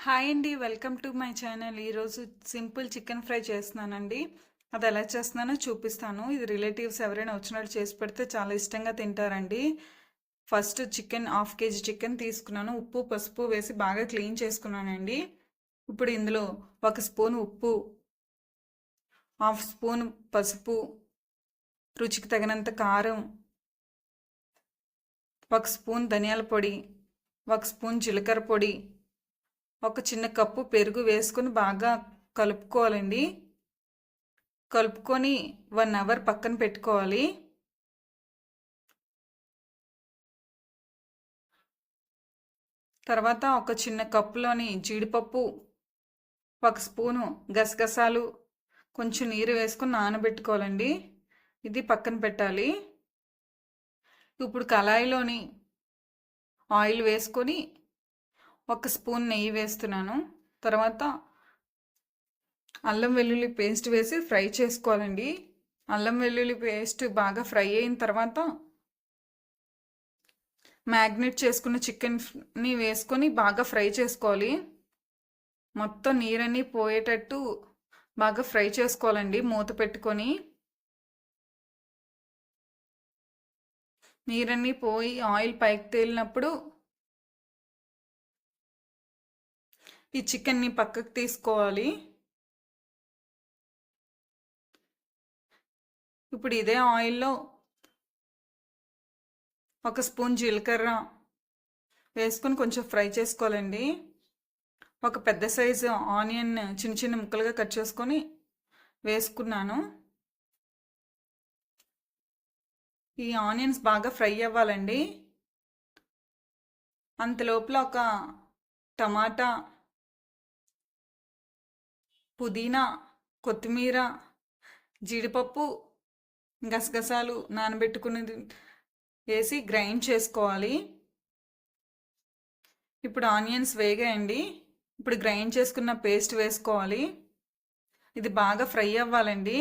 Hi అండి, welcome to my channel. ఈరోజు simple chicken fry చేస్తున్నానండి. అది ఎలా చేస్తున్నానో చూపిస్తాను. ఇది రిలేటివ్స్ ఎవరైనా వచ్చినట్టు చేసి పెడితే చాలా ఇష్టంగా తింటారండి. ఫస్ట్ చికెన్ 1/2 kg చికెన్ తీసుకున్నాను. ఉప్పు పసుపు వేసి బాగా క్లీన్ చేసుకున్నానండి. ఇప్పుడు ఇందులో 1 స్పూన్ ఉప్పు, 1/2 స్పూన్ పసుపు, రుచికి తగినంత కారం, 1 స్పూన్ ధనియాల పొడి, 1 స్పూన్ జీలకర్ర పొడి, ఒక చిన్న కప్పు పెరుగు వేసుకొని బాగా కలుపుకోవాలండి. కలుపుకొని 1 అవర్ పక్కన పెట్టుకోవాలి. తర్వాత ఒక చిన్న కప్పులోని జీడిపప్పు, 1 స్పూను గసగసాలు, కొంచెం నీరు వేసుకొని నానబెట్టుకోవాలండి. ఇది పక్కన పెట్టాలి. ఇప్పుడు కళాయిలోని ఆయిల్ వేసుకొని 1 స్పూన్ నెయ్యి వేస్తున్నాను. తర్వాత అల్లం వెల్లుల్లి పేస్ట్ వేసి ఫ్రై చేసుకోవాలండి. అల్లం వెల్లుల్లి పేస్ట్ బాగా ఫ్రై అయిన తర్వాత మ్యాగ్నేట్ చేసుకున్న చికెన్ని వేసుకొని బాగా ఫ్రై చేసుకోవాలి. మొత్తం నీరన్నీ పోయేటట్టు బాగా ఫ్రై చేసుకోవాలండి మూత పెట్టుకొని. నీరన్నీ పోయి ఆయిల్ పైకి తేలినప్పుడు ఈ చికెన్ని పక్కకు తీసుకోవాలి. ఇప్పుడు ఇదే ఆయిల్లో 1 స్పూన్ జీలకర్ర వేసుకొని కొంచెం ఫ్రై చేసుకోవాలండి. ఒక పెద్ద సైజు ఆనియన్ చిన్న చిన్న ముక్కలుగా కట్ చేసుకొని వేసుకున్నాను. ఈ ఆనియన్స్ బాగా ఫ్రై అవ్వాలండి. అంతలోపల ఒక టమాటా, పుదీనా, కొత్తిమీర, జీడిపప్పు, గసగసాలు నానబెట్టుకున్నది వేసి గ్రైండ్ చేసుకోవాలి. ఇప్పుడు ఆనియన్స్ వేగాయండి. ఇప్పుడు గ్రైండ్ చేసుకున్న పేస్ట్ వేసుకోవాలి. ఇది బాగా ఫ్రై అవ్వాలండి.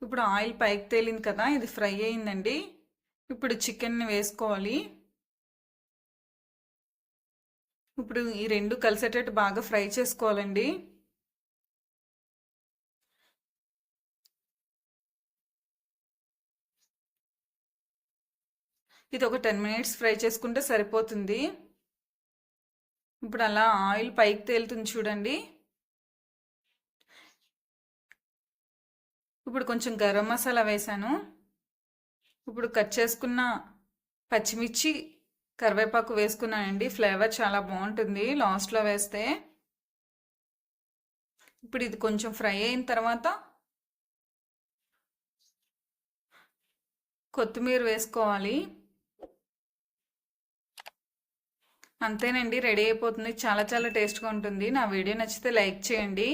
ఇప్పుడు ఆయిల్ పైకి తేలింది కదా, ఇది ఫ్రై అయిందండి. ఇప్పుడు చికెన్ని వేసుకోవాలి. ఇప్పుడు ఈ రెండు కలిసేటట్టు బాగా ఫ్రై చేసుకోవాలండి. ఇది ఒక 10 మినిట్స్ ఫ్రై చేసుకుంటే సరిపోతుంది. ఇప్పుడు అలా ఆయిల్ పైకి తేలుతుంది చూడండి. ఇప్పుడు కొంచెం గరం మసాలా వేసాను. ఇప్పుడు కట్ చేసుకున్న పచ్చిమిర్చి, కరివేపాకు వేసుకున్నానండి. ఫ్లేవర్ చాలా బాగుంటుంది లాస్ట్లో వేస్తే. ఇప్పుడు ఇది కొంచెం ఫ్రై అయిన తర్వాత కొత్తిమీర వేసుకోవాలి. అంతేనండి, రెడీ అయిపోతుంది. చాలా చాలా టేస్ట్గా ఉంటుంది. నా వీడియో నచ్చితే లైక్ చేయండి.